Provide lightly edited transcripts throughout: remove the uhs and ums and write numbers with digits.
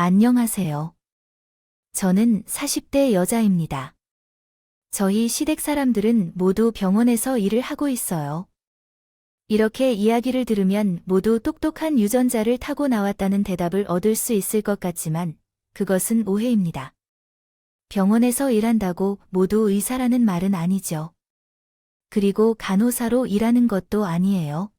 안녕하세요. 저는 40대 여자입니다. 저희 시댁 사람들은 모두 병원에서 일을 하고 있어요. 이렇게 이야기를 들으면 모두 똑똑한 유전자를 타고 나왔다는 대답을 얻을 수 있을 것 같지만 그것은 오해입니다. 병원에서 일한다고 모두 의사라는 말은 아니죠. 그리고 간호사로 일하는 것도 아니에요.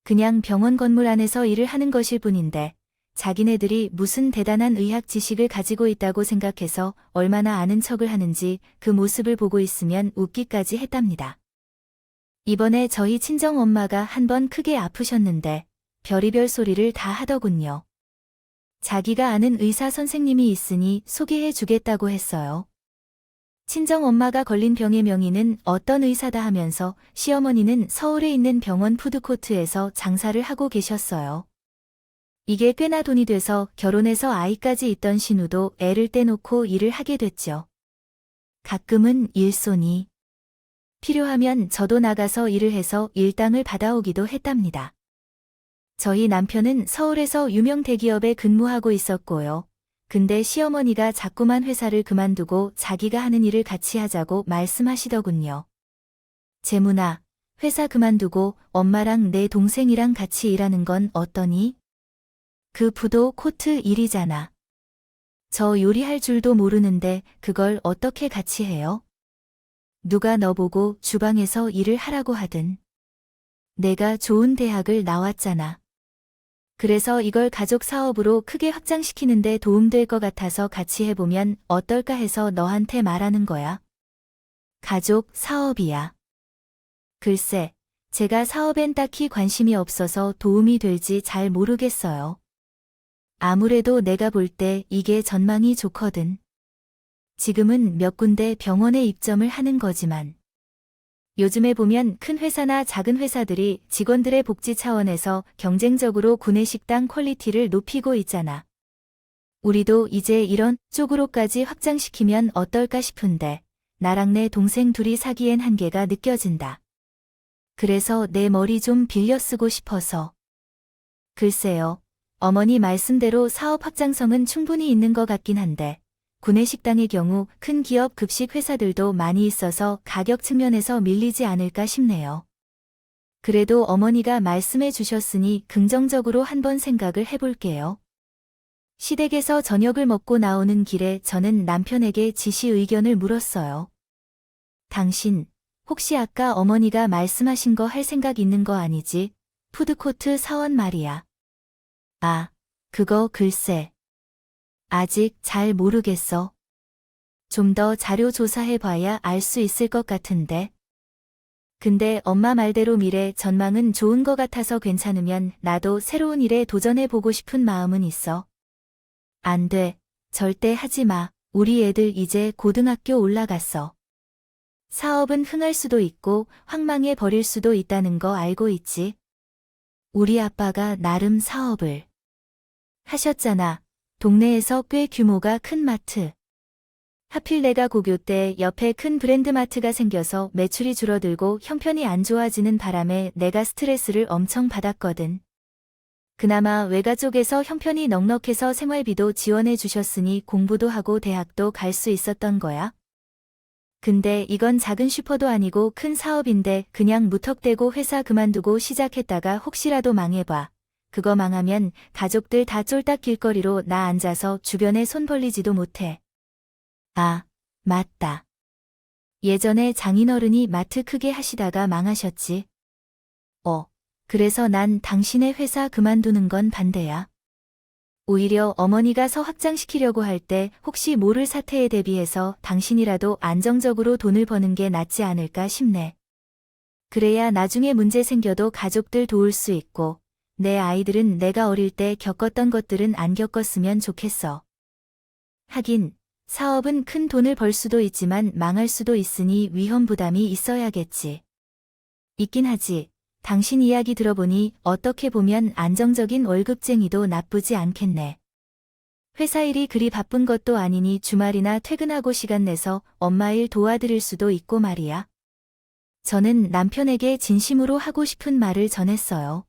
그냥 병원 건물 안에서 일을 하는 것일 뿐인데 자기네들이 무슨 대단한 의학 지식을 가지고 있다고 생각해서 얼마나 아는 척을 하는지 그 모습을 보고 있으면 웃기까지 했답니다. 이번에 저희 친정엄마가 한번 크게 아프셨는데 별의별 소리를 다 하더군요. 자기가 아는 의사 선생님이 있으니 소개해 주겠다고 했어요. 친정엄마가 걸린 병의 명의는 어떤 의사다 하면서 시어머니는 서울에 있는 병원 푸드코트에서 장사를 하고 계셨어요. 이게 꽤나 돈이 돼서 결혼해서 아이까지 있던 신우도 애를 떼놓고 일을 하게 됐죠. 가끔은 일손이 필요하면 저도 나가서 일을 해서 일당을 받아오기도 했답니다. 저희 남편은 서울에서 유명 대기업에 근무하고 있었고요. 근데 시어머니가 자꾸만 회사를 그만두고 자기가 하는 일을 같이 하자고 말씀하시더군요. 재문아, 회사 그만두고 엄마랑 내 동생이랑 같이 일하는 건 어떠니? 그 부도 코트 일이잖아. 저 요리할 줄도 모르는데 그걸 어떻게 같이 해요? 누가 너보고 주방에서 일을 하라고 하든. 내가 좋은 대학을 나왔잖아. 그래서 이걸 가족 사업으로 크게 확장시키는데 도움될 것 같아서 같이 해보면 어떨까 해서 너한테 말하는 거야. 가족 사업이야. 글쎄, 제가 사업엔 딱히 관심이 없어서 도움이 될지 잘 모르겠어요. 아무래도 내가 볼 때 이게 전망이 좋거든. 지금은 몇 군데 병원에 입점을 하는 거지만 요즘에 보면 큰 회사나 작은 회사들이 직원들의 복지 차원에서 경쟁적으로 구내식당 퀄리티를 높이고 있잖아. 우리도 이제 이런 쪽으로까지 확장시키면 어떨까 싶은데 나랑 내 동생 둘이 사기엔 한계가 느껴진다. 그래서 내 머리 좀 빌려 쓰고 싶어서. 글쎄요. 어머니 말씀대로 사업 확장성은 충분히 있는 것 같긴 한데 구내식당의 경우 큰 기업 급식 회사들도 많이 있어서 가격 측면에서 밀리지 않을까 싶네요. 그래도 어머니가 말씀해 주셨으니 긍정적으로 한번 생각을 해볼게요. 시댁에서 저녁을 먹고 나오는 길에 저는 남편에게 지시 의견을 물었어요. 당신, 혹시 아까 어머니가 말씀하신 거 할 생각 있는 거 아니지? 푸드코트 사원 말이야. 아, 그거 글쎄. 아직 잘 모르겠어. 좀 더 자료 조사해 봐야 알 수 있을 것 같은데. 근데 엄마 말대로 미래 전망은 좋은 것 같아서 괜찮으면 나도 새로운 일에 도전해 보고 싶은 마음은 있어. 안 돼. 절대 하지 마. 우리 애들 이제 고등학교 올라갔어. 사업은 흥할 수도 있고 황망해 버릴 수도 있다는 거 알고 있지? 우리 아빠가 나름 사업을 하셨잖아. 동네에서 꽤 규모가 큰 마트. 하필 내가 고교 때 옆에 큰 브랜드 마트가 생겨서 매출이 줄어들고 형편이 안 좋아지는 바람에 내가 스트레스를 엄청 받았거든. 그나마 외가 쪽에서 형편이 넉넉해서 생활비도 지원해 주셨으니 공부도 하고 대학도 갈 수 있었던 거야. 근데 이건 작은 슈퍼도 아니고 큰 사업인데 그냥 무턱대고 회사 그만두고 시작했다가 혹시라도 망해봐. 그거 망하면 가족들 다 쫄딱 길거리로 나 앉아서 주변에 손 벌리지도 못해. 아, 맞다. 예전에 장인어른이 마트 크게 하시다가 망하셨지. 그래서 난 당신의 회사 그만두는 건 반대야. 오히려 어머니가 서 확장시키려고 할 때 혹시 모를 사태에 대비해서 당신이라도 안정적으로 돈을 버는 게 낫지 않을까 싶네. 그래야 나중에 문제 생겨도 가족들 도울 수 있고 내 아이들은 내가 어릴 때 겪었던 것들은 안 겪었으면 좋겠어. 하긴 사업은 큰 돈을 벌 수도 있지만 망할 수도 있으니 위험 부담이 있어야겠지. 있긴 하지. 당신 이야기 들어보니 어떻게 보면 안정적인 월급쟁이도 나쁘지 않겠네. 회사 일이 그리 바쁜 것도 아니니 주말이나 퇴근하고 시간 내서 엄마 일 도와드릴 수도 있고 말이야. 저는 남편에게 진심으로 하고 싶은 말을 전했어요.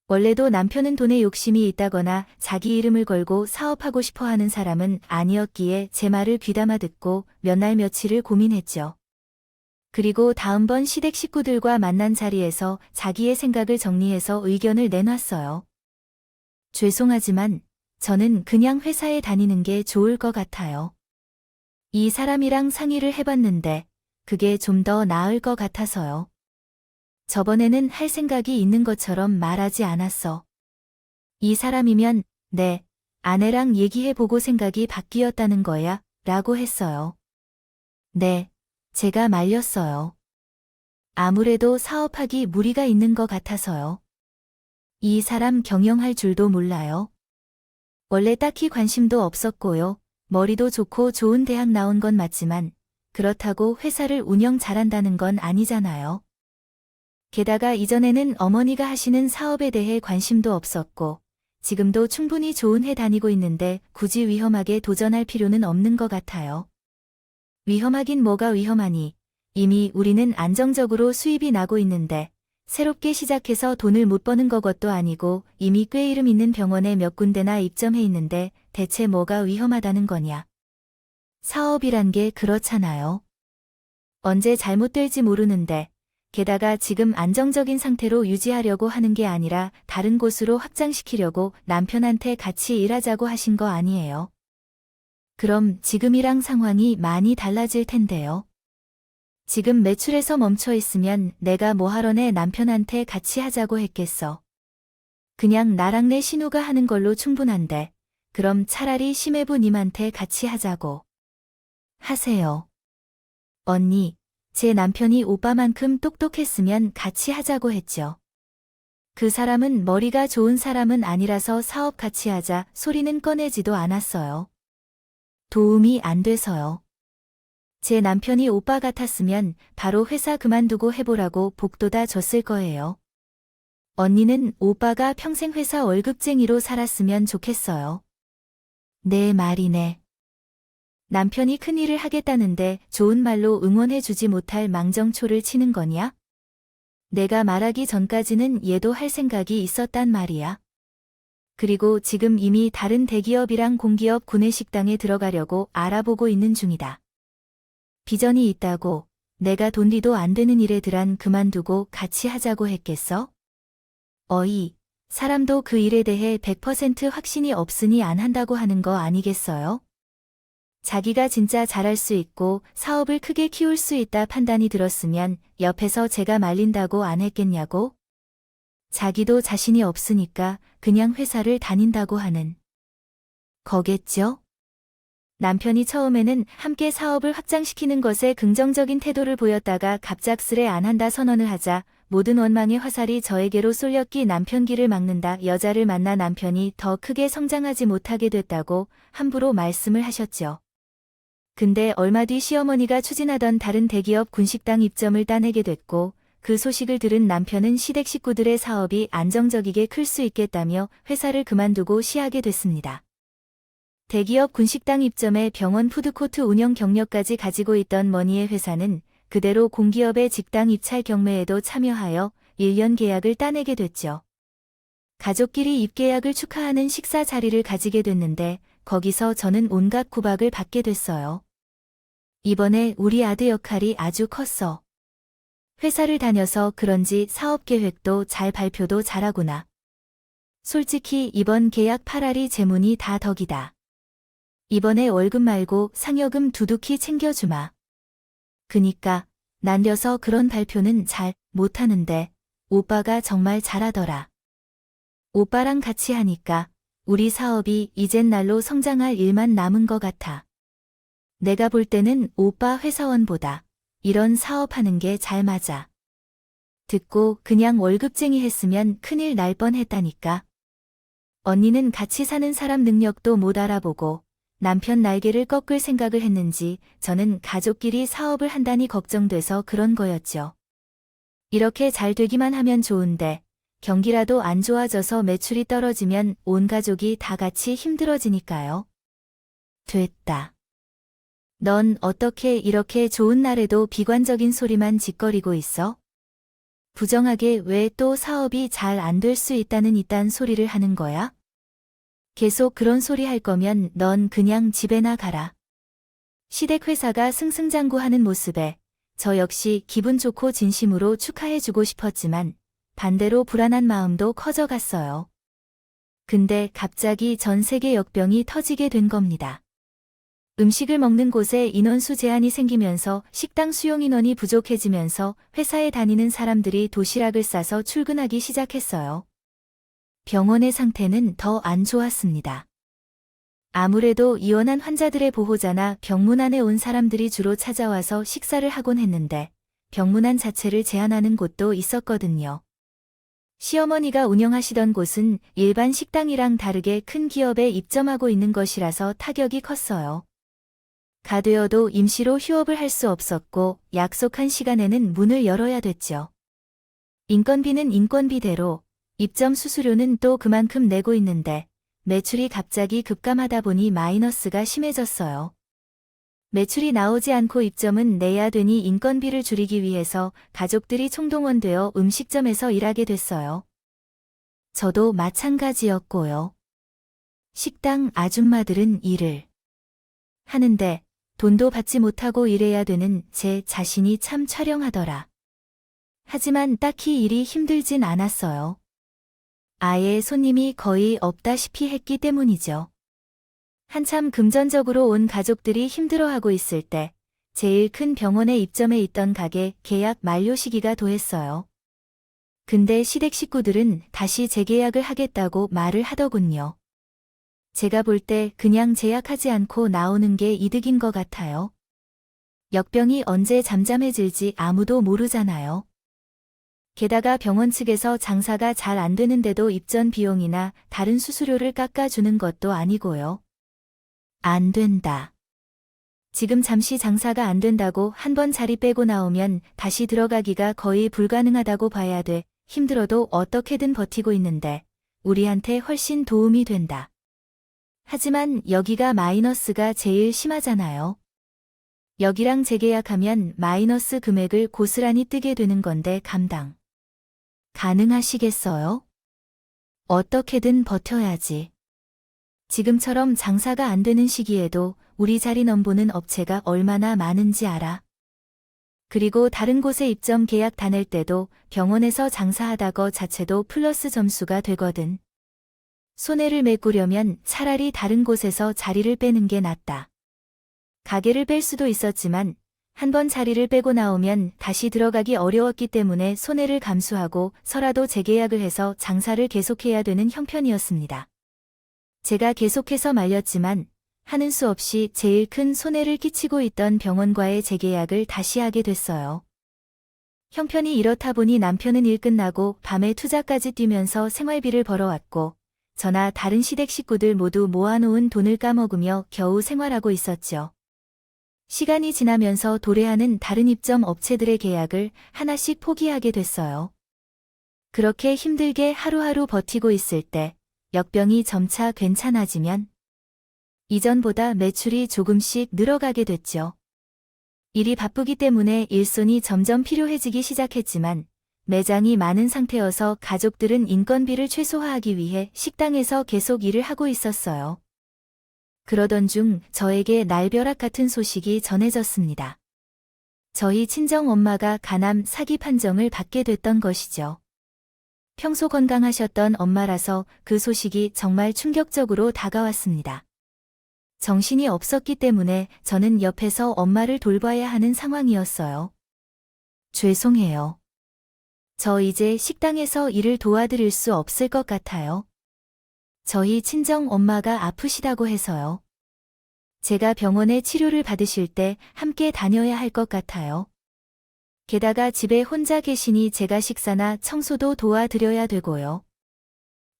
원래도 남편은 돈에 욕심이 있다거나 자기 이름을 걸고 사업하고 싶어 하는 사람은 아니었기에 제 말을 귀담아 듣고 몇 날 며칠을 고민했죠. 그리고 다음번 시댁 식구들과 만난 자리에서 자기의 생각을 정리해서 의견을 내놨어요. 죄송하지만 저는 그냥 회사에 다니는 게 좋을 것 같아요. 이 사람이랑 상의를 해봤는데 그게 좀 더 나을 것 같아서요. 저번에는 할 생각이 있는 것처럼 말하지 않았어. 이 사람이면 네, 아내랑 얘기해보고 생각이 바뀌었다는 거야 라고 했어요. 네, 제가 말렸어요. 아무래도 사업하기 무리가 있는 것 같아서요. 이 사람 경영할 줄도 몰라요. 원래 딱히 관심도 없었고요. 머리도 좋고 좋은 대학 나온 건 맞지만 그렇다고 회사를 운영 잘한다는 건 아니잖아요. 게다가 이전에는 어머니가 하시는 사업에 대해 관심도 없었고 지금도 충분히 좋은 해 다니고 있는데 굳이 위험하게 도전할 필요는 없는 것 같아요. 위험하긴 뭐가 위험하니. 이미 우리는 안정적으로 수입이 나고 있는데 새롭게 시작해서 돈을 못 버는 것도 아니고 이미 꽤 이름 있는 병원에 몇 군데나 입점해 있는데 대체 뭐가 위험하다는 거냐. 사업이란 게 그렇잖아요. 언제 잘못될지 모르는데 게다가 지금 안정적인 상태로 유지하려고 하는 게 아니라 다른 곳으로 확장시키려고 남편한테 같이 일하자고 하신 거 아니에요. 그럼 지금이랑 상황이 많이 달라질 텐데요. 지금 매출에서 멈춰 있으면 내가 뭐하러내 남편한테 같이 하자고 했겠어. 그냥 나랑 내 신우가 하는 걸로 충분한데 그럼 차라리 심해부님한테 같이 하자고. 하세요. 언니, 제 남편이 오빠만큼 똑똑했으면 같이 하자고 했죠. 그 사람은 머리가 좋은 사람은 아니라서 사업 같이 하자 소리는 꺼내지도 않았어요. 도움이 안 돼서요. 제 남편이 오빠 같았으면 바로 회사 그만두고 해보라고 복돋아 줬을 거예요. 언니는 오빠가 평생 회사 월급쟁이로 살았으면 좋겠어요. 내 말이네. 남편이 큰일을 하겠다는데 좋은 말로 응원해주지 못할 망정초를 치는 거냐? 내가 말하기 전까지는 얘도 할 생각이 있었단 말이야. 그리고 지금 이미 다른 대기업이랑 공기업 구내식당에 들어가려고 알아보고 있는 중이다. 비전이 있다고 내가 돈리도 안 되는 일에들한 그만두고 같이 하자고 했겠어? 어이, 사람도 그 일에 대해 100% 확신이 없으니 안 한다고 하는 거 아니겠어요? 자기가 진짜 잘할 수 있고 사업을 크게 키울 수 있다 판단이 들었으면 옆에서 제가 말린다고 안 했겠냐고? 자기도 자신이 없으니까 그냥 회사를 다닌다고 하는 거겠죠? 남편이 처음에는 함께 사업을 확장시키는 것에 긍정적인 태도를 보였다가 갑작스레 안 한다 선언을 하자 모든 원망의 화살이 저에게로 쏠렸기 남편 길을 막는다 여자를 만나 남편이 더 크게 성장하지 못하게 됐다고 함부로 말씀을 하셨죠. 근데 얼마 뒤 시어머니가 추진하던 다른 대기업 군식당 입점을 따내게 됐고 그 소식을 들은 남편은 시댁 식구들의 사업이 안정적이게 클 수 있겠다며 회사를 그만두고 시하게 됐습니다. 대기업 군식당 입점에 병원 푸드코트 운영 경력까지 가지고 있던 머니의 회사는 그대로 공기업의 직당 입찰 경매에도 참여하여 1년 계약을 따내게 됐죠. 가족끼리 입계약을 축하하는 식사 자리를 가지게 됐는데 거기서 저는 온갖 구박을 받게 됐어요. 이번에 우리 아들 역할이 아주 컸어. 회사를 다녀서 그런지 사업 계획도 잘 발표도 잘하구나. 솔직히 이번 계약 8알이 재문이 다 덕이다. 이번에 월급 말고 상여금 두둑히 챙겨주마. 그니까 난려서 그런 발표는 잘 못하는데 오빠가 정말 잘하더라. 오빠랑 같이 하니까 우리 사업이 이젠 날로 성장할 일만 남은 것 같아. 내가 볼 때는 오빠 회사원보다 이런 사업하는 게 잘 맞아. 듣고 그냥 월급쟁이 했으면 큰일 날 뻔했다니까. 언니는 같이 사는 사람 능력도 못 알아보고 남편 날개를 꺾을 생각을 했는지 저는 가족끼리 사업을 한다니 걱정돼서 그런 거였죠. 이렇게 잘 되기만 하면 좋은데 경기라도 안 좋아져서 매출이 떨어지면 온 가족이 다 같이 힘들어지니까요. 됐다. 넌 어떻게 이렇게 좋은 날에도 비관적인 소리만 짓거리고 있어? 부정하게 왜 또 사업이 잘 안 될 수 있다는 이딴 소리를 하는 거야? 계속 그런 소리 할 거면 넌 그냥 집에나 가라. 시댁 회사가 승승장구하는 모습에 저 역시 기분 좋고 진심으로 축하해주고 싶었지만 반대로 불안한 마음도 커져갔어요. 근데 갑자기 전 세계 역병이 터지게 된 겁니다. 음식을 먹는 곳에 인원수 제한이 생기면서 식당 수용 인원이 부족해지면서 회사에 다니는 사람들이 도시락을 싸서 출근하기 시작했어요. 병원의 상태는 더 안 좋았습니다. 아무래도 입원한 환자들의 보호자나 병문안에 온 사람들이 주로 찾아와서 식사를 하곤 했는데 병문안 자체를 제한하는 곳도 있었거든요. 시어머니가 운영하시던 곳은 일반 식당이랑 다르게 큰 기업에 입점하고 있는 것이라서 타격이 컸어요. 가되어도 임시로 휴업을 할 수 없었고 약속한 시간에는 문을 열어야 됐죠. 인건비는 인건비대로, 입점 수수료는 또 그만큼 내고 있는데 매출이 갑자기 급감하다 보니 마이너스가 심해졌어요. 매출이 나오지 않고 입점은 내야 되니 인건비를 줄이기 위해서 가족들이 총동원되어 음식점에서 일하게 됐어요. 저도 마찬가지였고요. 식당 아줌마들은 일을 하는데 돈도 받지 못하고 일해야 되는 제 자신이 참 촬영하더라. 하지만 딱히 일이 힘들진 않았어요. 아예 손님이 거의 없다시피 했기 때문이죠. 한참 금전적으로 온 가족들이 힘들어하고 있을 때 제일 큰 병원에 입점해 있던 가게 계약 만료 시기가 도했어요. 근데 시댁 식구들은 다시 재계약을 하겠다고 말을 하더군요. 제가 볼 때 그냥 제약하지 않고 나오는 게 이득인 것 같아요. 역병이 언제 잠잠해질지 아무도 모르잖아요. 게다가 병원 측에서 장사가 잘 안 되는데도 입점 비용이나 다른 수수료를 깎아주는 것도 아니고요. 안 된다. 지금 잠시 장사가 안 된다고 한 번 자리 빼고 나오면 다시 들어가기가 거의 불가능하다고 봐야 돼. 힘들어도 어떻게든 버티고 있는데 우리한테 훨씬 도움이 된다. 하지만 여기가 마이너스가 제일 심하잖아요. 여기랑 재계약하면 마이너스 금액을 고스란히 뜨게 되는 건데 감당 가능하시겠어요? 어떻게든 버텨야지. 지금처럼 장사가 안 되는 시기에도 우리 자리 넘보는 업체가 얼마나 많은지 알아. 그리고 다른 곳에 입점 계약 다 낼 때도 병원에서 장사하다 거 자체도 플러스 점수가 되거든. 손해를 메꾸려면 차라리 다른 곳에서 자리를 빼는 게 낫다. 가게를 뺄 수도 있었지만 한 번 자리를 빼고 나오면 다시 들어가기 어려웠기 때문에 손해를 감수하고 서라도 재계약을 해서 장사를 계속해야 되는 형편이었습니다. 제가 계속해서 말렸지만 하는 수 없이 제일 큰 손해를 끼치고 있던 병원과의 재계약을 다시 하게 됐어요. 형편이 이렇다 보니 남편은 일 끝나고 밤에 투자까지 뛰면서 생활비를 벌어왔고 저나 다른 시댁 식구들 모두 모아놓은 돈을 까먹으며 겨우 생활하고 있었죠. 시간이 지나면서 도래하는 다른 입점 업체들의 계약을 하나씩 포기하게 됐어요. 그렇게 힘들게 하루하루 버티고 있을 때 역병이 점차 괜찮아지면 이전보다 매출이 조금씩 늘어가게 됐죠. 일이 바쁘기 때문에 일손이 점점 필요해지기 시작했지만 매장이 많은 상태여서 가족들은 인건비를 최소화하기 위해 식당에서 계속 일을 하고 있었어요. 그러던 중 저에게 날벼락 같은 소식이 전해졌습니다. 저희 친정엄마가 간암 사기 판정을 받게 됐던 것이죠. 평소 건강하셨던 엄마라서 그 소식이 정말 충격적으로 다가왔습니다. 정신이 없었기 때문에 저는 옆에서 엄마를 돌봐야 하는 상황이었어요. 죄송해요. 저 이제 식당에서 일을 도와드릴 수 없을 것 같아요. 저희 친정 엄마가 아프시다고 해서요. 제가 병원에 치료를 받으실 때 함께 다녀야 할 것 같아요. 게다가 집에 혼자 계시니 제가 식사나 청소도 도와드려야 되고요.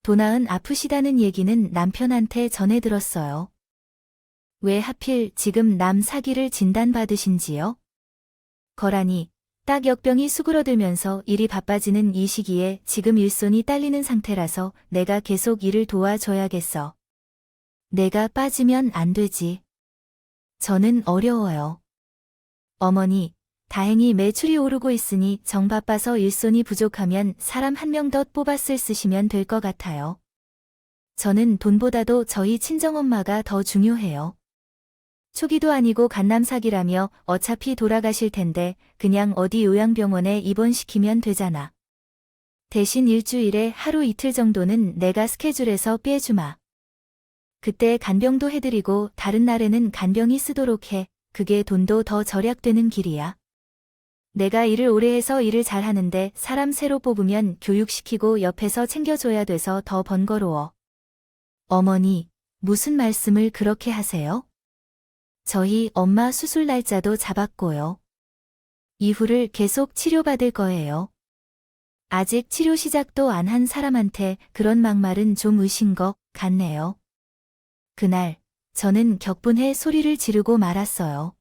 도나은 아프시다는 얘기는 남편한테 전해 들었어요. 왜 하필 지금 남 사기를 진단받으신지요? 거라니, 딱 역병이 수그러들면서 일이 바빠지는 이 시기에 지금 일손이 딸리는 상태라서 내가 계속 일을 도와줘야겠어. 내가 빠지면 안 되지. 저는 어려워요. 어머니, 다행히 매출이 오르고 있으니 정 바빠서 일손이 부족하면 사람 한 명 더 뽑았을 쓰시면 될 것 같아요. 저는 돈보다도 저희 친정엄마가 더 중요해요. 초기도 아니고 갓남사기라며 어차피 돌아가실 텐데 그냥 어디 요양병원에 입원시키면 되잖아. 대신 일주일에 하루 이틀 정도는 내가 스케줄에서 빼주마. 그때 간병도 해드리고 다른 날에는 간병이 쓰도록 해. 그게 돈도 더 절약되는 길이야. 내가 일을 오래 해서 일을 잘하는데 사람 새로 뽑으면 교육시키고 옆에서 챙겨줘야 돼서 더 번거로워. 어머니, 무슨 말씀을 그렇게 하세요? 저희 엄마 수술 날짜도 잡았고요. 이후를 계속 치료받을 거예요. 아직 치료 시작도 안 한 사람한테 그런 막말은 좀 의신 것 같네요. 그날 저는 격분해 소리를 지르고 말았어요.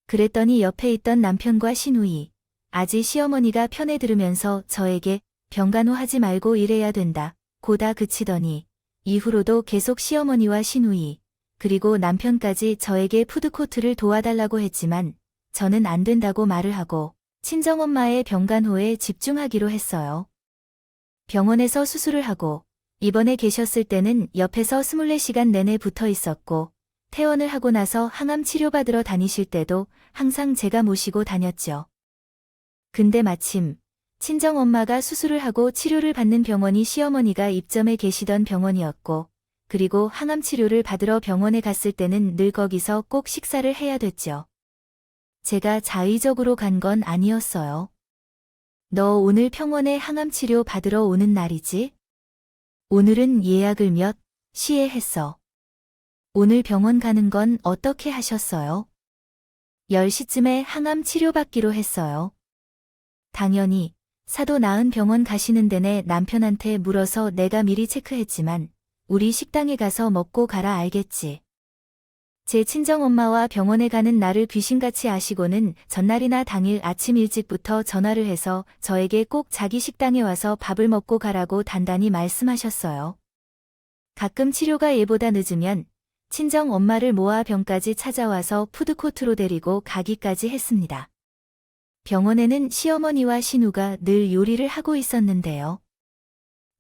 그랬더니 옆에 있던 남편과 시누이, 아지 시어머니가 편에 들으면서 저에게 병간호 하지 말고 일해야 된다 고다 그치더니 이후로도 계속 시어머니와 시누이, 그리고 남편까지 저에게 푸드코트를 도와달라고 했지만 저는 안 된다고 말을 하고 친정엄마의 병간호에 집중하기로 했어요. 병원에서 수술을 하고 입원해 계셨을 때는 옆에서 24시간 내내 붙어 있었고 퇴원을 하고 나서 항암 치료받으러 다니실 때도 항상 제가 모시고 다녔죠. 근데 마침 친정엄마가 수술을 하고 치료를 받는 병원이 시어머니가 입점해 계시던 병원이었고 그리고 항암 치료를 받으러 병원에 갔을 때는 늘 거기서 꼭 식사를 해야 됐죠. 제가 자의적으로 간 건 아니었어요. 너 오늘 병원에 항암 치료 받으러 오는 날이지? 오늘은 예약을 몇 시에 했어. 오늘 병원 가는 건 어떻게 하셨어요? 10시쯤에 항암 치료받기로 했어요. 당연히 사도 나은 병원 가시는 데네 남편한테 물어서 내가 미리 체크했지만 우리 식당에 가서 먹고 가라 알겠지. 제 친정엄마와 병원에 가는 날을 귀신같이 아시고는 전날이나 당일 아침 일찍부터 전화를 해서 저에게 꼭 자기 식당에 와서 밥을 먹고 가라고 단단히 말씀하셨어요. 가끔 치료가 예보다 늦으면 친정엄마를 모아 병까지 찾아와서 푸드코트로 데리고 가기까지 했습니다. 병원에는 시어머니와 신우가 늘 요리를 하고 있었는데요.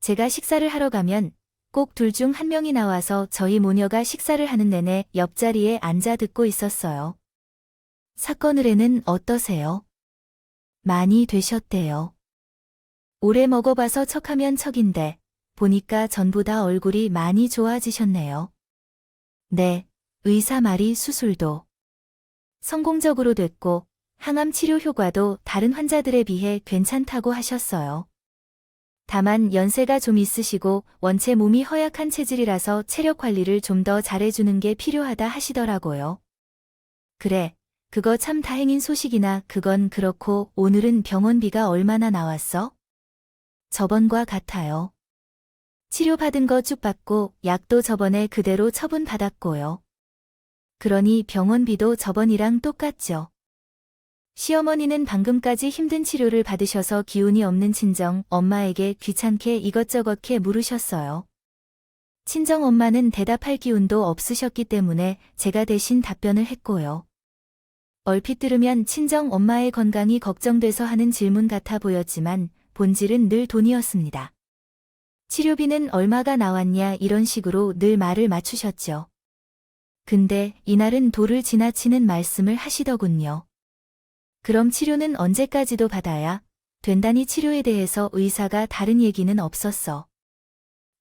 제가 식사를 하러 가면 꼭 둘 중 한 명이 나와서 저희 모녀가 식사를 하는 내내 옆자리에 앉아 듣고 있었어요. 사건을에는 어떠세요? 많이 되셨대요. 오래 먹어봐서 척하면 척인데 보니까 전보다 얼굴이 많이 좋아지셨네요. 네, 의사 말이 수술도 성공적으로 됐고 항암 치료 효과도 다른 환자들에 비해 괜찮다고 하셨어요. 다만 연세가 좀 있으시고 원체 몸이 허약한 체질이라서 체력 관리를 좀 더 잘해주는 게 필요하다 하시더라고요. 그래, 그거 참 다행인 소식이나 그건 그렇고 오늘은 병원비가 얼마나 나왔어? 저번과 같아요. 치료받은 거 쭉 받고 약도 저번에 그대로 처분받았고요. 그러니 병원비도 저번이랑 똑같죠. 시어머니는 방금까지 힘든 치료를 받으셔서 기운이 없는 친정 엄마에게 귀찮게 이것저것게 물으셨어요. 친정 엄마는 대답할 기운도 없으셨기 때문에 제가 대신 답변을 했고요. 얼핏 들으면 친정 엄마의 건강이 걱정돼서 하는 질문 같아 보였지만 본질은 늘 돈이었습니다. 치료비는 얼마가 나왔냐 이런 식으로 늘 말을 맞추셨죠. 근데 이날은 도를 지나치는 말씀을 하시더군요. 그럼 치료는 언제까지도 받아야 된다니 치료에 대해서 의사가 다른 얘기는 없었어.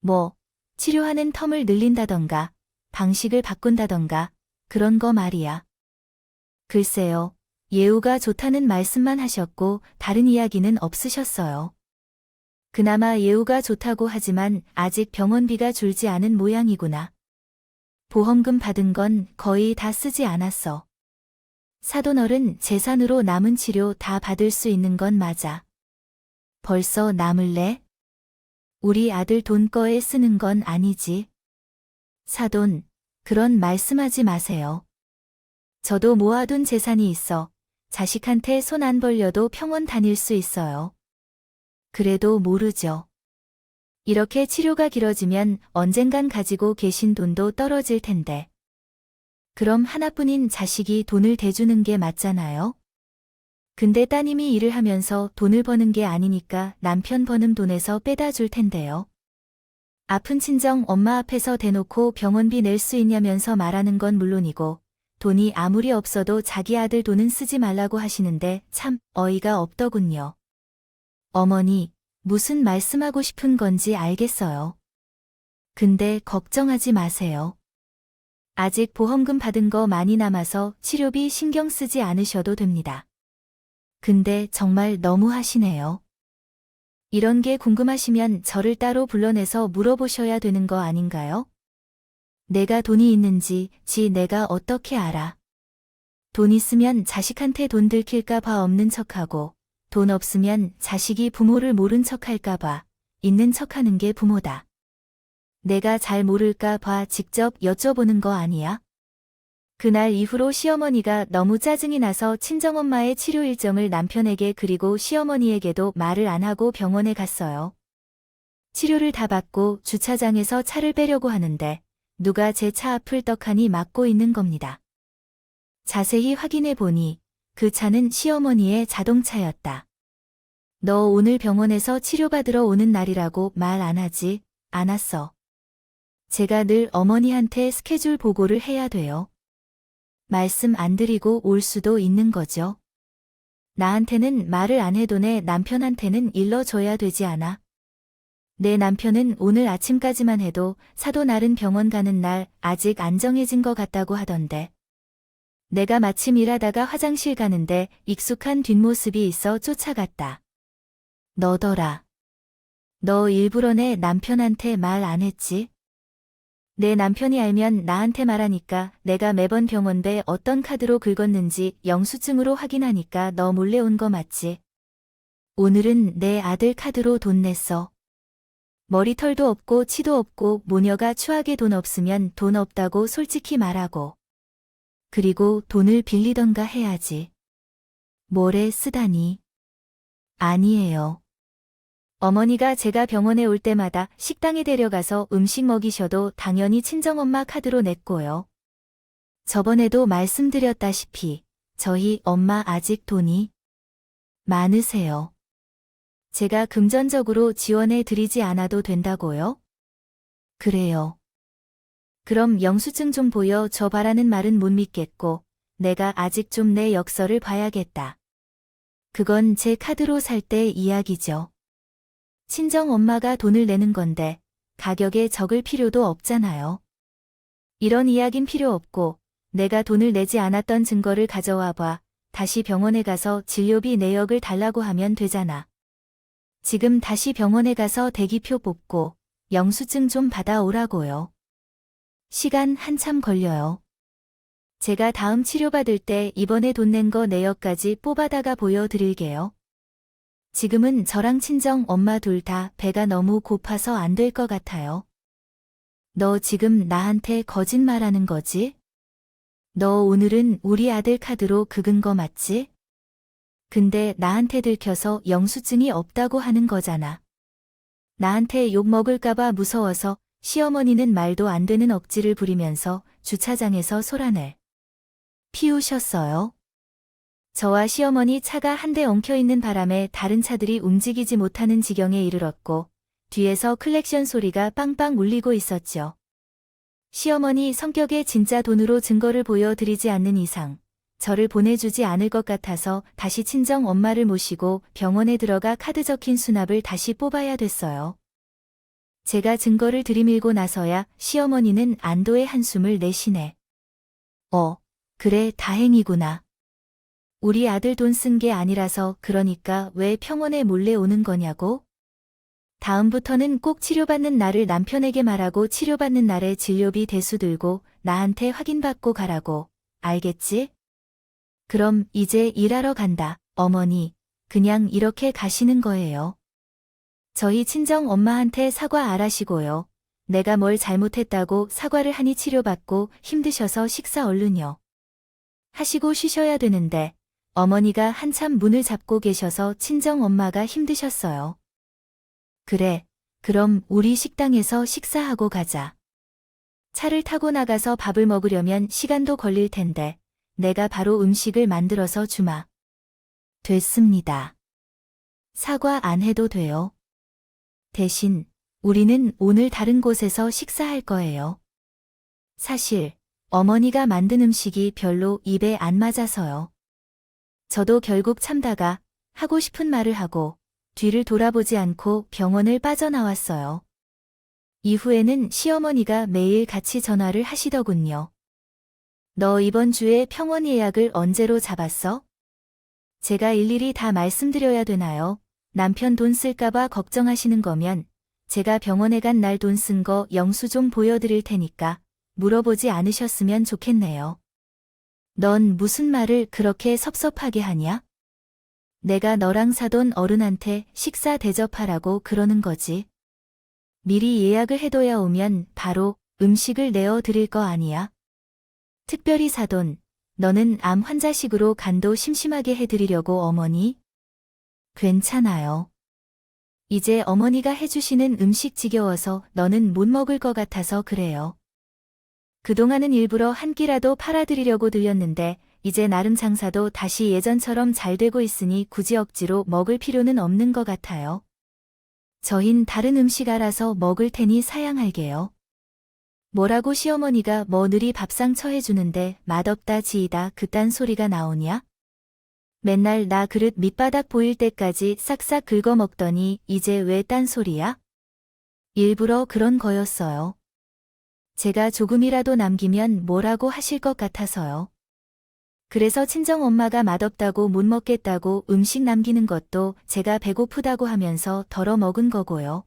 뭐, 치료하는 텀을 늘린다던가, 방식을 바꾼다던가, 그런 거 말이야. 글쎄요, 예후가 좋다는 말씀만 하셨고 다른 이야기는 없으셨어요. 그나마 예후가 좋다고 하지만 아직 병원비가 줄지 않은 모양이구나. 보험금 받은 건 거의 다 쓰지 않았어. 사돈어른 재산으로 남은 치료 다 받을 수 있는 건 맞아. 벌써 남을래? 우리 아들 돈 거에 쓰는 건 아니지. 사돈, 그런 말씀하지 마세요. 저도 모아둔 재산이 있어 자식한테 손 안 벌려도 평원 다닐 수 있어요. 그래도 모르죠. 이렇게 치료가 길어지면 언젠간 가지고 계신 돈도 떨어질 텐데. 그럼 하나뿐인 자식이 돈을 대주는 게 맞잖아요? 근데 따님이 일을 하면서 돈을 버는 게 아니니까 남편 버는 돈에서 빼다 줄 텐데요. 아픈 친정 엄마 앞에서 대놓고 병원비 낼 수 있냐면서 말하는 건 물론이고 돈이 아무리 없어도 자기 아들 돈은 쓰지 말라고 하시는데 참 어이가 없더군요. 어머니, 무슨 말씀하고 싶은 건지 알겠어요. 근데 걱정하지 마세요. 아직 보험금 받은 거 많이 남아서 치료비 신경 쓰지 않으셔도 됩니다. 근데 정말 너무 하시네요. 이런 게 궁금하시면 저를 따로 불러내서 물어보셔야 되는 거 아닌가요? 내가 돈이 있는지 내가 어떻게 알아? 돈 있으면 자식한테 돈 들킬까 봐 없는 척하고 돈 없으면 자식이 부모를 모른 척할까 봐 있는 척하는 게 부모다. 내가 잘 모를까 봐 직접 여쭤보는 거 아니야? 그날 이후로 시어머니가 너무 짜증이 나서 친정엄마의 치료 일정을 남편에게 그리고 시어머니에게도 말을 안 하고 병원에 갔어요. 치료를 다 받고 주차장에서 차를 빼려고 하는데 누가 제 차 앞을 떡하니 막고 있는 겁니다. 자세히 확인해 보니 그 차는 시어머니의 자동차였다. 너 오늘 병원에서 치료받으러 오는 날이라고 말 안 하지 않았어. 제가 늘 어머니한테 스케줄 보고를 해야 돼요. 말씀 안 드리고 올 수도 있는 거죠. 나한테는 말을 안 해도 내 남편한테는 일러줘야 되지 않아? 내 남편은 오늘 아침까지만 해도 사도 날은 병원 가는 날 아직 안 정해진 것 같다고 하던데. 내가 마침 일하다가 화장실 가는데 익숙한 뒷모습이 있어 쫓아갔다. 너더라. 너 일부러 내 남편한테 말 안 했지? 내 남편이 알면 나한테 말하니까 내가 매번 병원대 어떤 카드로 긁었는지 영수증으로 확인하니까 너 몰래 온 거 맞지? 오늘은 내 아들 카드로 돈 냈어. 머리털도 없고 치도 없고 모녀가 추하게 돈 없으면 돈 없다고 솔직히 말하고. 그리고 돈을 빌리던가 해야지. 뭐래 쓰다니. 아니에요. 어머니가 제가 병원에 올 때마다 식당에 데려가서 음식 먹이셔도 당연히 친정엄마 카드로 냈고요. 저번에도 말씀드렸다시피 저희 엄마 아직 돈이 많으세요. 제가 금전적으로 지원해 드리지 않아도 된다고요? 그래요. 그럼 영수증 좀 보여 줘 봐라는 말은 못 믿겠고 내가 아직 좀 내 역서를 봐야겠다. 그건 제 카드로 살 때 이야기죠. 친정 엄마가 돈을 내는 건데 가격에 적을 필요도 없잖아요. 이런 이야긴 필요 없고 내가 돈을 내지 않았던 증거를 가져와 봐. 다시 병원에 가서 진료비 내역을 달라고 하면 되잖아. 지금 다시 병원에 가서 대기표 뽑고 영수증 좀 받아오라고요. 시간 한참 걸려요. 제가 다음 치료받을 때 이번에 돈 낸 거 내역까지 뽑아다가 보여드릴게요. 지금은 저랑 친정 엄마 둘 다 배가 너무 고파서 안 될 것 같아요. 너 지금 나한테 거짓말하는 거지? 너 오늘은 우리 아들 카드로 긁은 거 맞지? 근데 나한테 들켜서 영수증이 없다고 하는 거잖아. 나한테 욕 먹을까봐 무서워서 시어머니는 말도 안 되는 억지를 부리면서 주차장에서 소란을 피우셨어요. 저와 시어머니 차가 한 대 엉켜있는 바람에 다른 차들이 움직이지 못하는 지경에 이르렀고 뒤에서 클렉션 소리가 빵빵 울리고 있었죠. 시어머니 성격에 진짜 돈으로 증거를 보여드리지 않는 이상 저를 보내주지 않을 것 같아서 다시 친정 엄마를 모시고 병원에 들어가 카드 적힌 수납을 다시 뽑아야 됐어요. 제가 증거를 들이밀고 나서야 시어머니는 안도의 한숨을 내쉬네. 그래 다행이구나. 우리 아들 돈 쓴 게 아니라서 그러니까 왜 병원에 몰래 오는 거냐고? 다음부터는 꼭 치료받는 날을 남편에게 말하고 치료받는 날에 진료비 대수 들고 나한테 확인받고 가라고. 알겠지? 그럼 이제 일하러 간다. 어머니, 그냥 이렇게 가시는 거예요. 저희 친정 엄마한테 사과 알아시고요. 내가 뭘 잘못했다고 사과를 하니 치료받고 힘드셔서 식사 얼른요. 하시고 쉬셔야 되는데 어머니가 한참 문을 잡고 계셔서 친정 엄마가 힘드셨어요. 그래, 그럼 우리 식당에서 식사하고 가자. 차를 타고 나가서 밥을 먹으려면 시간도 걸릴 텐데 내가 바로 음식을 만들어서 주마. 됐습니다. 사과 안 해도 돼요. 대신 우리는 오늘 다른 곳에서 식사할 거예요. 사실 어머니가 만든 음식이 별로 입에 안 맞아서요. 저도 결국 참다가 하고 싶은 말을 하고 뒤를 돌아보지 않고 병원을 빠져나왔어요. 이후에는 시어머니가 매일 같이 전화를 하시더군요. 너 이번 주에 병원 예약을 언제로 잡았어? 제가 일일이 다 말씀드려야 되나요? 남편 돈 쓸까봐 걱정하시는 거면 제가 병원에 간 날 돈 쓴 거 영수증 보여드릴 테니까 물어보지 않으셨으면 좋겠네요. 넌 무슨 말을 그렇게 섭섭하게 하냐? 내가 너랑 사돈 어른한테 식사 대접하라고 그러는 거지. 미리 예약을 해둬야 오면 바로 음식을 내어 드릴 거 아니야? 특별히 사돈, 너는 암 환자식으로 간도 심심하게 해드리려고 어머니? 괜찮아요. 이제 어머니가 해주시는 음식 지겨워서 너는 못 먹을 것 같아서 그래요. 그동안은 일부러 한 끼라도 팔아드리려고 들렸는데 이제 나름 장사도 다시 예전처럼 잘 되고 있으니 굳이 억지로 먹을 필요는 없는 것 같아요. 저흰 다른 음식 알아서 먹을 테니 사양할게요. 뭐라고 시어머니가 며느리 밥상 처해주는데 맛없다 지이다 그딴 소리가 나오냐? 맨날 나 그릇 밑바닥 보일 때까지 싹싹 긁어 먹더니 이제 왜 딴 소리야? 일부러 그런 거였어요. 제가 조금이라도 남기면 뭐라고 하실 것 같아서요. 그래서 친정엄마가 맛없다고 못 먹겠다고 음식 남기는 것도 제가 배고프다고 하면서 덜어 먹은 거고요.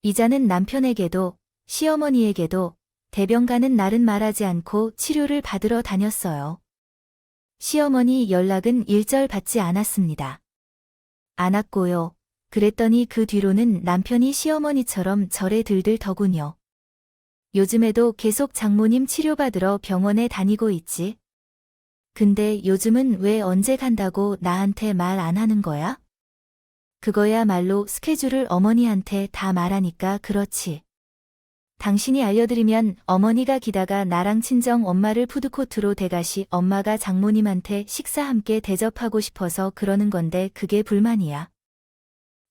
이자는 남편에게도 시어머니에게도 대병 가는 날은 말하지 않고 치료를 받으러 다녔어요. 시어머니 연락은 일절 받지 않았습니다. 안 왔고요. 그랬더니 그 뒤로는 남편이 시어머니처럼 절에 들들 더군요. 요즘에도 계속 장모님 치료받으러 병원에 다니고 있지. 근데 요즘은 왜 언제 간다고 나한테 말 안 하는 거야? 그거야말로 스케줄을 어머니한테 다 말하니까 그렇지. 당신이 알려드리면 어머니가 기다가 나랑 친정 엄마를 푸드코트로 대가시 엄마가 장모님한테 식사 함께 대접하고 싶어서 그러는 건데 그게 불만이야.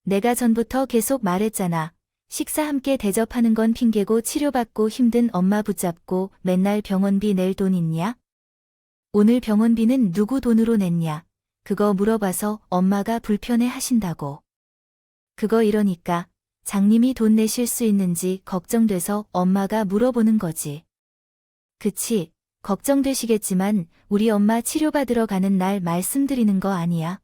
내가 전부터 계속 말했잖아. 식사 함께 대접하는 건 핑계고 치료받고 힘든 엄마 붙잡고 맨날 병원비 낼 돈 있냐? 오늘 병원비는 누구 돈으로 냈냐? 그거 물어봐서 엄마가 불편해 하신다고. 그거 이러니까 장님이 돈 내실 수 있는지 걱정돼서 엄마가 물어보는 거지. 그치, 걱정되시겠지만 우리 엄마 치료받으러 가는 날 말씀드리는 거 아니야.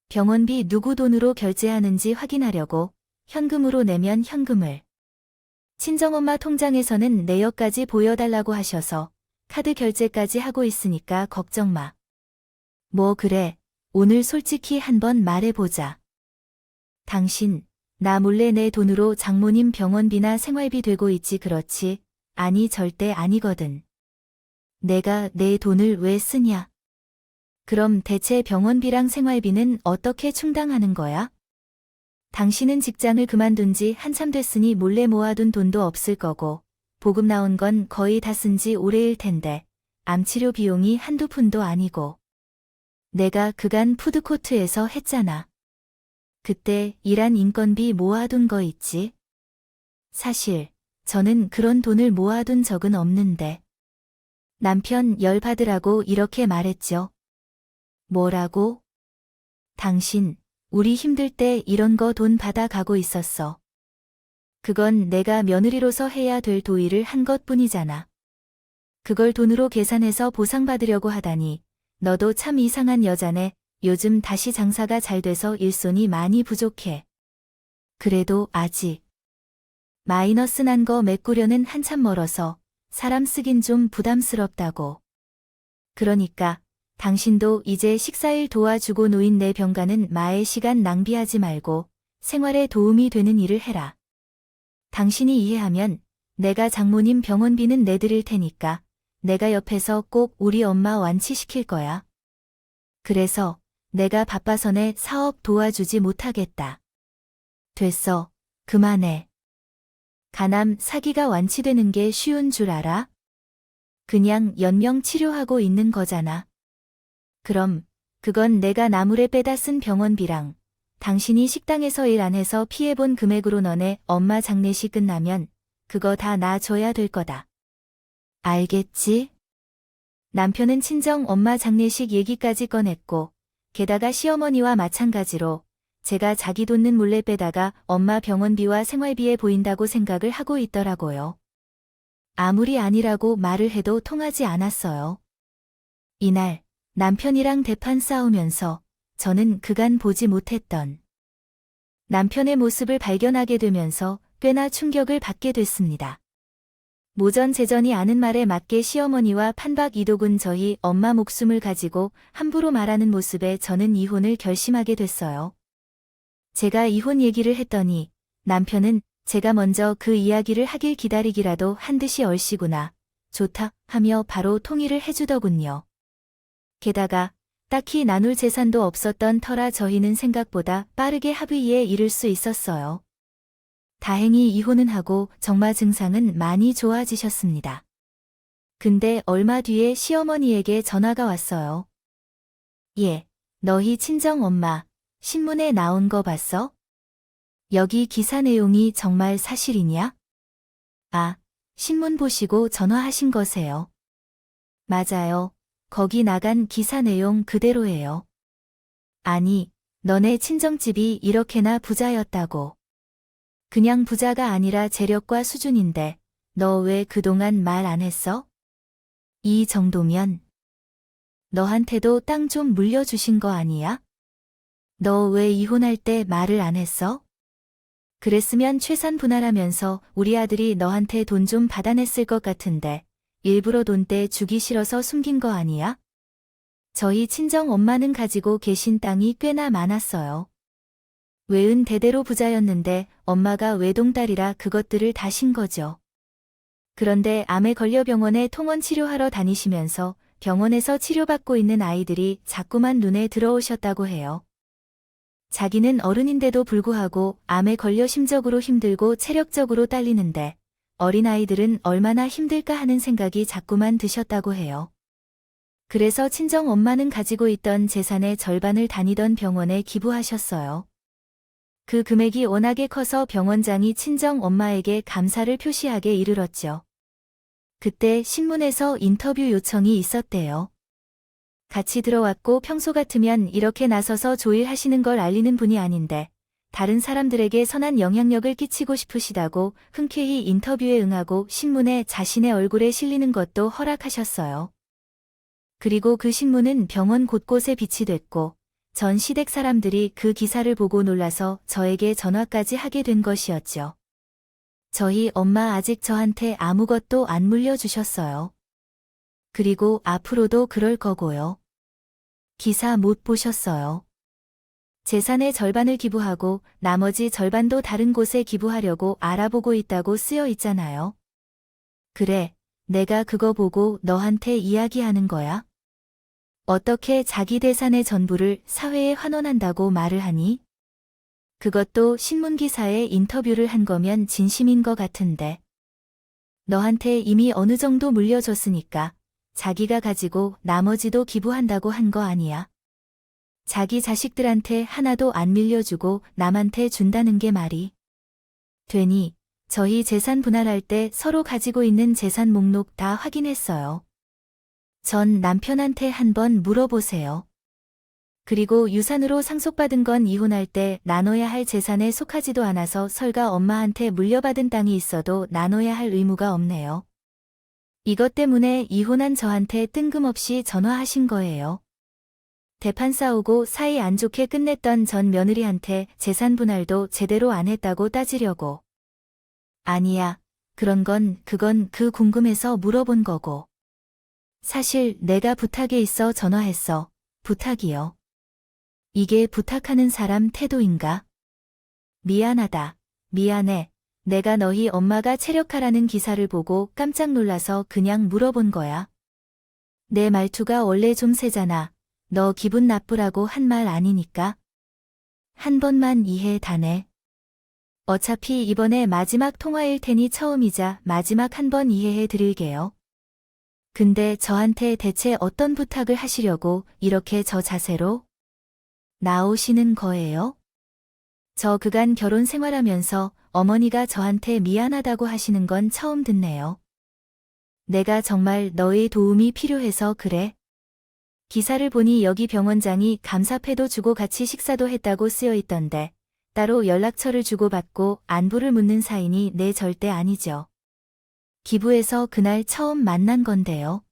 병원비 누구 돈으로 결제하는지 확인하려고 현금으로 내면 현금을. 친정엄마 통장에서는 내역까지 보여달라고 하셔서 카드 결제까지 하고 있으니까 걱정 마. 뭐 그래, 오늘 솔직히 한번 말해보자. 당신, 나 몰래 내 돈으로 장모님 병원비나 생활비 되고 있지 그렇지? 아니 절대 아니거든. 내가 내 돈을 왜 쓰냐? 그럼 대체 병원비랑 생활비는 어떻게 충당하는 거야? 당신은 직장을 그만둔 지 한참 됐으니 몰래 모아둔 돈도 없을 거고 보급 나온 건 거의 다 쓴 지 오래일 텐데 암치료 비용이 한두 푼도 아니고. 내가 그간 푸드코트에서 했잖아. 그때 일한 인건비 모아둔 거 있지? 사실 저는 그런 돈을 모아둔 적은 없는데. 남편 열받으라고 이렇게 말했죠. 뭐라고? 당신, 우리 힘들 때 이런 거 돈 받아가고 있었어. 그건 내가 며느리로서 해야 될 도의를 한 것뿐이잖아. 그걸 돈으로 계산해서 보상받으려고 하다니 너도 참 이상한 여자네. 요즘 다시 장사가 잘 돼서 일손이 많이 부족해. 그래도 아직 마이너스 난 거 메꾸려는 한참 멀어서 사람 쓰긴 좀 부담스럽다고. 그러니까 당신도 이제 식사일 도와주고 노인 내 병가는 마의 시간 낭비하지 말고 생활에 도움이 되는 일을 해라. 당신이 이해하면 내가 장모님 병원비는 내드릴 테니까 내가 옆에서 꼭 우리 엄마 완치시킬 거야. 그래서 내가 바빠서 내 사업 도와주지 못하겠다. 됐어. 그만해. 간암 사기가 완치되는 게 쉬운 줄 알아? 그냥 연명 치료하고 있는 거잖아. 그럼 그건 내가 나물에 빼다 쓴 병원비랑 당신이 식당에서 일 안 해서 피해본 금액으로 너네 엄마 장례식 끝나면 그거 다 나 줘야 될 거다. 알겠지? 남편은 친정 엄마 장례식 얘기까지 꺼냈고 게다가 시어머니와 마찬가지로 제가 자기 돈은 몰래 빼다가 엄마 병원비와 생활비에 보인다고 생각을 하고 있더라고요. 아무리 아니라고 말을 해도 통하지 않았어요. 이날 남편이랑 대판 싸우면서 저는 그간 보지 못했던 남편의 모습을 발견하게 되면서 꽤나 충격을 받게 됐습니다. 모전재전이 아는 말에 맞게 시어머니와 판박이독은 저희 엄마 목숨을 가지고 함부로 말하는 모습에 저는 이혼을 결심하게 됐어요. 제가 이혼 얘기를 했더니 남편은 제가 먼저 그 이야기를 하길 기다리기라도 한 듯이 얼씨구나, 좋다 하며 바로 통일을 해주더군요. 게다가 딱히 나눌 재산도 없었던 터라 저희는 생각보다 빠르게 합의에 이를 수 있었어요. 다행히 이혼은 하고 정마 증상은 많이 좋아지셨습니다. 근데 얼마 뒤에 시어머니에게 전화가 왔어요. 예, 너희 친정엄마 신문에 나온 거 봤어? 여기 기사 내용이 정말 사실이냐? 아, 신문 보시고 전화하신 거세요. 맞아요. 거기 나간 기사 내용 그대로예요. 아니, 너네 친정집이 이렇게나 부자였다고. 그냥 부자가 아니라 재력가 수준인데 너 왜 그동안 말 안 했어? 이 정도면 너한테도 땅 좀 물려주신 거 아니야? 너 왜 이혼할 때 말을 안 했어? 그랬으면 최산 분할하면서 우리 아들이 너한테 돈 좀 받아냈을 것 같은데 일부러 돈 떼 주기 싫어서 숨긴 거 아니야? 저희 친정 엄마는 가지고 계신 땅이 꽤나 많았어요. 외은 대대로 부자였는데 엄마가 외동딸이라 그것들을 다 신 거죠. 그런데 암에 걸려 병원에 통원 치료하러 다니시면서 병원에서 치료받고 있는 아이들이 자꾸만 눈에 들어오셨다고 해요. 자기는 어른인데도 불구하고 암에 걸려 심적으로 힘들고 체력적으로 딸리는데 어린아이들은 얼마나 힘들까 하는 생각이 자꾸만 드셨다고 해요. 그래서 친정엄마는 가지고 있던 재산의 절반을 다니던 병원에 기부하셨어요. 그 금액이 워낙에 커서 병원장이 친정엄마에게 감사를 표시하게 이르렀죠. 그때 신문에서 인터뷰 요청이 있었대요. 같이 들어왔고 평소 같으면 이렇게 나서서 조율하시는 걸 알리는 분이 아닌데 다른 사람들에게 선한 영향력을 끼치고 싶으시다고 흔쾌히 인터뷰에 응하고 신문에 자신의 얼굴에 실리는 것도 허락하셨어요. 그리고 그 신문은 병원 곳곳에 비치됐고 전 시댁 사람들이 그 기사를 보고 놀라서 저에게 전화까지 하게 된 것이었죠. 저희 엄마 아직 저한테 아무것도 안 물려주셨어요. 그리고 앞으로도 그럴 거고요. 기사 못 보셨어요. 재산의 절반을 기부하고 나머지 절반도 다른 곳에 기부하려고 알아보고 있다고 쓰여 있잖아요. 그래, 내가 그거 보고 너한테 이야기하는 거야? 어떻게 자기 재산의 전부를 사회에 환원한다고 말을 하니? 그것도 신문기사에 인터뷰를 한 거면 진심인 것 같은데. 너한테 이미 어느 정도 물려줬으니까 자기가 가지고 나머지도 기부한다고 한 거 아니야. 자기 자식들한테 하나도 안 밀려주고 남한테 준다는 게 말이 되니? 저희 재산 분할할 때 서로 가지고 있는 재산 목록 다 확인했어요. 전 남편한테 한번 물어보세요. 그리고 유산으로 상속받은 건 이혼할 때 나눠야 할 재산에 속하지도 않아서 설가 엄마한테 물려받은 땅이 있어도 나눠야 할 의무가 없네요. 이것 때문에 이혼한 저한테 뜬금없이 전화하신 거예요. 대판 싸우고 사이 안 좋게 끝냈던 전 며느리한테 재산 분할도 제대로 안 했다고 따지려고. 아니야. 그건 그 궁금해서 물어본 거고. 사실 내가 부탁에 있어 전화했어. 부탁이요. 이게 부탁하는 사람 태도인가? 미안하다. 미안해. 내가 너희 엄마가 체력하라는 기사를 보고 깜짝 놀라서 그냥 물어본 거야. 내 말투가 원래 좀 세잖아. 너 기분 나쁘라고 한 말 아니니까. 한 번만 이해 다네. 어차피 이번에 마지막 통화일 테니 처음이자 마지막 한 번 이해해 드릴게요. 근데 저한테 대체 어떤 부탁을 하시려고 이렇게 저 자세로 나오시는 거예요? 저 그간 결혼 생활하면서 어머니가 저한테 미안하다고 하시는 건 처음 듣네요. 내가 정말 너의 도움이 필요해서 그래. 기사를 보니 여기 병원장이 감사패도 주고 같이 식사도 했다고 쓰여 있던데 따로 연락처를 주고받고 안부를 묻는 사이니 내 절대 아니죠. 기부해서 그날 처음 만난 건데요.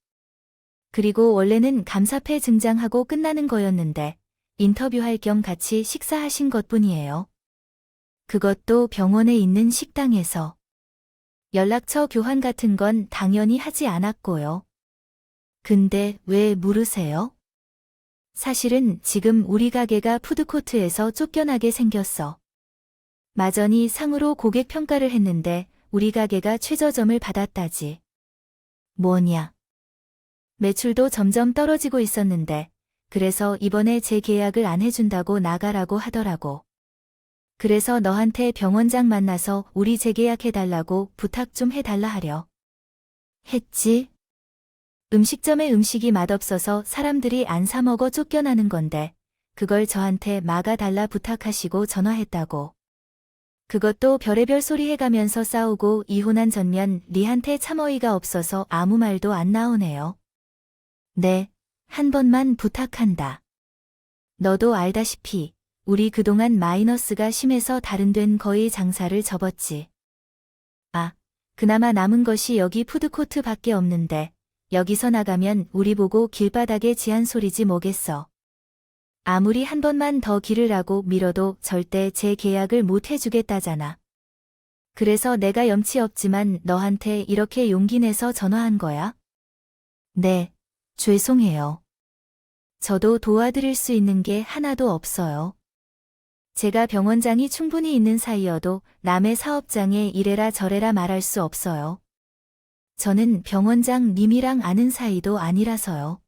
그리고 원래는 감사패 증장하고 끝나는 거였는데 인터뷰할 겸 같이 식사하신 것뿐이에요. 그것도 병원에 있는 식당에서. 연락처 교환 같은 건 당연히 하지 않았고요. 근데 왜 물으세요? 사실은 지금 우리 가게가 푸드코트에서 쫓겨나게 생겼어. 마전이 상으로 고객 평가를 했는데 우리 가게가 최저점을 받았다지. 뭐냐? 매출도 점점 떨어지고 있었는데 그래서 이번에 재계약을 안 해준다고 나가라고 하더라고. 그래서 너한테 병원장 만나서 우리 재계약해달라고 부탁 좀 해달라 하려. 했지? 음식점에 음식이 맛없어서 사람들이 안 사 먹어 쫓겨나는 건데 그걸 저한테 막아달라 부탁하시고 전화했다고. 그것도 별의별 소리 해가면서 싸우고 이혼한 전면 리한테 참 어이가 없어서 아무 말도 안 나오네요. 네, 한 번만 부탁한다. 너도 알다시피 우리 그동안 마이너스가 심해서 다른 데는 거의 장사를 접었지. 아, 그나마 남은 것이 여기 푸드코트 밖에 없는데 여기서 나가면 우리 보고 길바닥에 지한 소리지 뭐겠어. 아무리 한 번만 더 기르라고 밀어도 절대 재계약을 못 해주겠다잖아. 그래서 내가 염치 없지만 너한테 이렇게 용기 내서 전화한 거야? 네, 죄송해요. 저도 도와드릴 수 있는 게 하나도 없어요. 제가 병원장이 충분히 있는 사이여도 남의 사업장에 이래라 저래라 말할 수 없어요. 저는 병원장 님이랑 아는 사이도 아니라서요.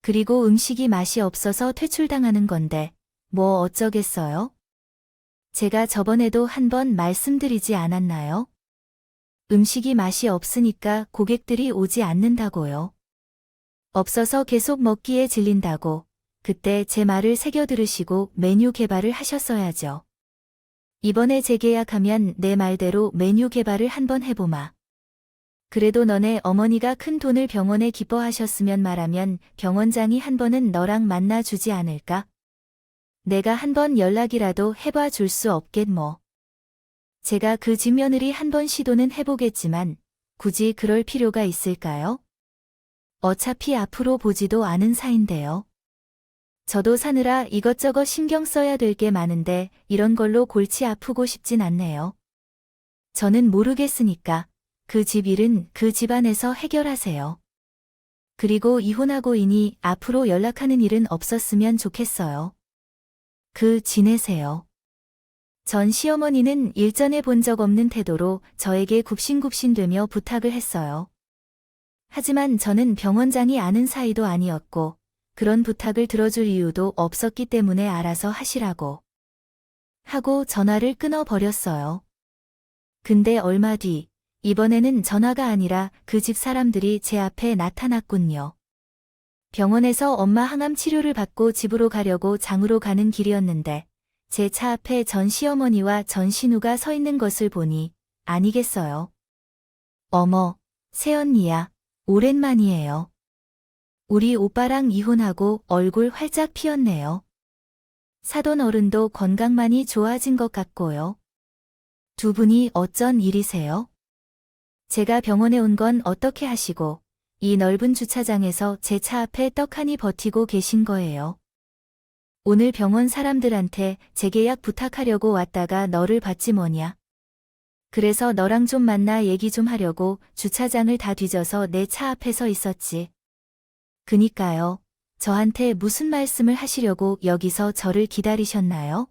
그리고 음식이 맛이 없어서 퇴출당하는 건데 뭐 어쩌겠어요? 제가 저번에도 한번 말씀드리지 않았나요? 음식이 맛이 없으니까 고객들이 오지 않는다고요. 없어서 계속 먹기에 질린다고. 그때 제 말을 새겨 들으시고 메뉴 개발을 하셨어야죠. 이번에 재계약하면 내 말대로 메뉴 개발을 한번 해보마. 그래도 너네 어머니가 큰 돈을 병원에 기뻐하셨으면 말하면 병원장이 한 번은 너랑 만나주지 않을까? 내가 한번 연락이라도 해봐 줄 수 없겠 뭐. 제가 그 집 며느리 한번 시도는 해보겠지만 굳이 그럴 필요가 있을까요? 어차피 앞으로 보지도 않은 사이인데요. 저도 사느라 이것저것 신경 써야 될 게 많은데 이런 걸로 골치 아프고 싶진 않네요. 저는 모르겠으니까 그 집 일은 그 집안에서 해결하세요. 그리고 이혼하고 이니 앞으로 연락하는 일은 없었으면 좋겠어요. 지내세요. 전 시어머니는 일전에 본 적 없는 태도로 저에게 굽신굽신되며 부탁을 했어요. 하지만 저는 병원장이 아는 사이도 아니었고 그런 부탁을 들어줄 이유도 없었기 때문에 알아서 하시라고 하고 전화를 끊어버렸어요. 근데 얼마 뒤 이번에는 전화가 아니라 그 집 사람들이 제 앞에 나타났군요. 병원에서 엄마 항암 치료를 받고 집으로 가려고 장으로 가는 길이었는데 제 차 앞에 전 시어머니와 전 신우가 서 있는 것을 보니 아니겠어요. 어머, 새언니야, 오랜만이에요. 우리 오빠랑 이혼하고 얼굴 활짝 피었네요. 사돈 어른도 건강 많이 좋아진 것 같고요. 두 분이 어쩐 일이세요? 제가 병원에 온 건 어떻게 하시고 이 넓은 주차장에서 제 차 앞에 떡하니 버티고 계신 거예요. 오늘 병원 사람들한테 재계약 부탁하려고 왔다가 너를 봤지 뭐냐. 그래서 너랑 좀 만나 얘기 좀 하려고 주차장을 다 뒤져서 내 차 앞에 서 있었지. 그니까요. 저한테 무슨 말씀을 하시려고 여기서 저를 기다리셨나요?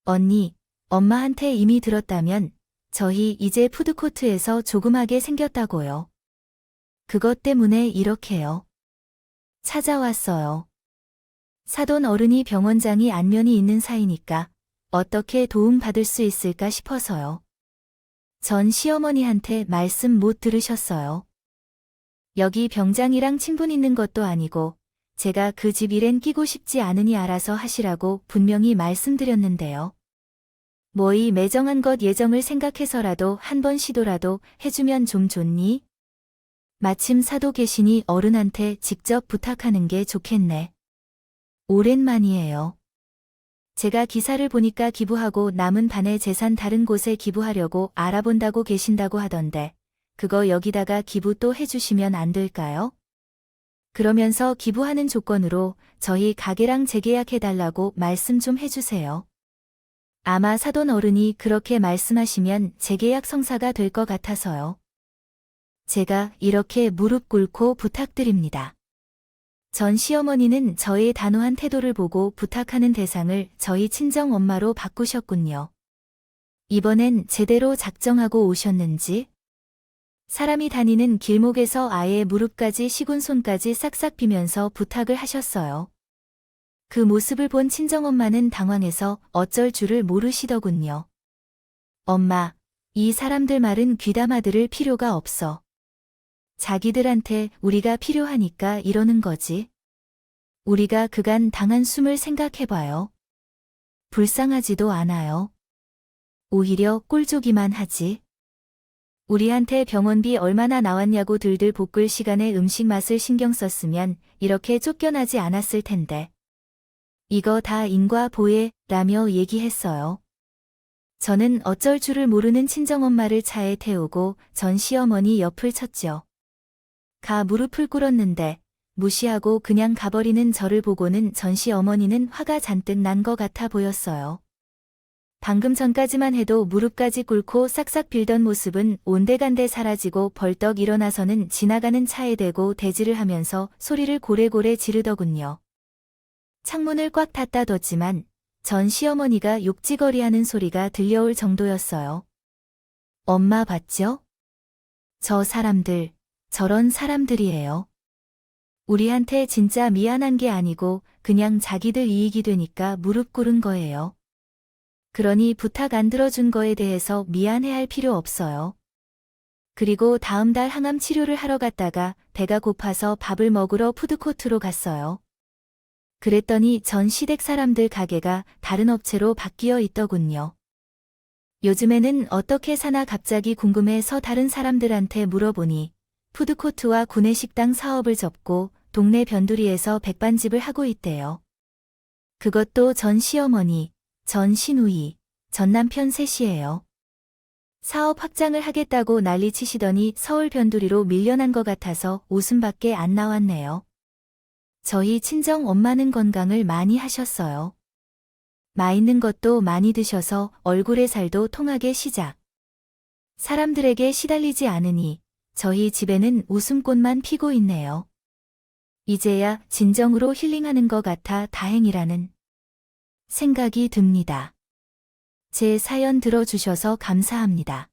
언니, 엄마한테 이미 들었다면 저희 이제 푸드코트에서 조그마게 생겼다고요. 그것 때문에 이렇게요. 찾아왔어요. 사돈 어른이 병원장이 안면이 있는 사이니까 어떻게 도움받을 수 있을까 싶어서요. 전 시어머니한테 말씀 못 들으셨어요. 여기 병장이랑 친분 있는 것도 아니고 제가 그 집 일엔 끼고 싶지 않으니 알아서 하시라고 분명히 말씀드렸는데요. 뭐 이 매정한 것 예정을 생각해서라도 한 번 시도라도 해주면 좀 좋니? 마침 사도 계시니 어른한테 직접 부탁하는 게 좋겠네. 오랜만이에요. 제가 기사를 보니까 기부하고 남은 반의 재산 다른 곳에 기부하려고 알아본다고 계신다고 하던데 그거 여기다가 기부 또 해주시면 안 될까요? 그러면서 기부하는 조건으로 저희 가게랑 재계약해달라고 말씀 좀 해주세요. 아마 사돈 어른이 그렇게 말씀하시면 재계약 성사가 될 것 같아서요. 제가 이렇게 무릎 꿇고 부탁드립니다. 전 시어머니는 저의 단호한 태도를 보고 부탁하는 대상을 저희 친정엄마로 바꾸셨군요. 이번엔 제대로 작정하고 오셨는지? 사람이 다니는 길목에서 아예 무릎까지 식은 손까지 싹싹 비면서 부탁을 하셨어요. 그 모습을 본 친정엄마는 당황해서 어쩔 줄을 모르시더군요. 엄마, 이 사람들 말은 귀담아 들을 필요가 없어. 자기들한테 우리가 필요하니까 이러는 거지. 우리가 그간 당한 숨을 생각해봐요. 불쌍하지도 않아요. 오히려 꼴조기만 하지. 우리한테 병원비 얼마나 나왔냐고 들들 볶을 시간에 음식 맛을 신경 썼으면 이렇게 쫓겨나지 않았을 텐데. 이거 다 인과보애라며 얘기했어요. 저는 어쩔 줄을 모르는 친정엄마를 차에 태우고 전 시어머니 옆을 쳤죠. 무릎을 꿇었는데 무시하고 그냥 가버리는 저를 보고는 전 시어머니는 화가 잔뜩 난 것 같아 보였어요. 방금 전까지만 해도 무릎까지 꿇고 싹싹 빌던 모습은 온데간데 사라지고 벌떡 일어나서는 지나가는 차에 대고 대지를 하면서 소리를 고래고래 지르더군요. 창문을 꽉 닫다 뒀지만 전 시어머니가 욕지거리하는 소리가 들려올 정도였어요. 엄마 봤죠? 저 사람들, 저런 사람들이에요. 우리한테 진짜 미안한 게 아니고 그냥 자기들 이익이 되니까 무릎 꿇은 거예요. 그러니 부탁 안 들어준 거에 대해서 미안해할 필요 없어요. 그리고 다음 달 항암 치료를 하러 갔다가 배가 고파서 밥을 먹으러 푸드코트로 갔어요. 그랬더니 전 시댁 사람들 가게가 다른 업체로 바뀌어 있더군요. 요즘에는 어떻게 사나 갑자기 궁금해서 다른 사람들한테 물어보니 푸드코트와 구내식당 사업을 접고 동네 변두리에서 백반집을 하고 있대요. 그것도 전 시어머니, 전 시누이, 전 남편 셋이에요. 사업 확장을 하겠다고 난리치시더니 서울 변두리로 밀려난 것 같아서 웃음밖에 안 나왔네요. 저희 친정 엄마는 건강을 많이 하셨어요. 맛있는 것도 많이 드셔서 얼굴에 살도 통하게 시작. 사람들에게 시달리지 않으니 저희 집에는 웃음꽃만 피고 있네요. 이제야 진정으로 힐링하는 것 같아 다행이라는 생각이 듭니다. 제 사연 들어주셔서 감사합니다.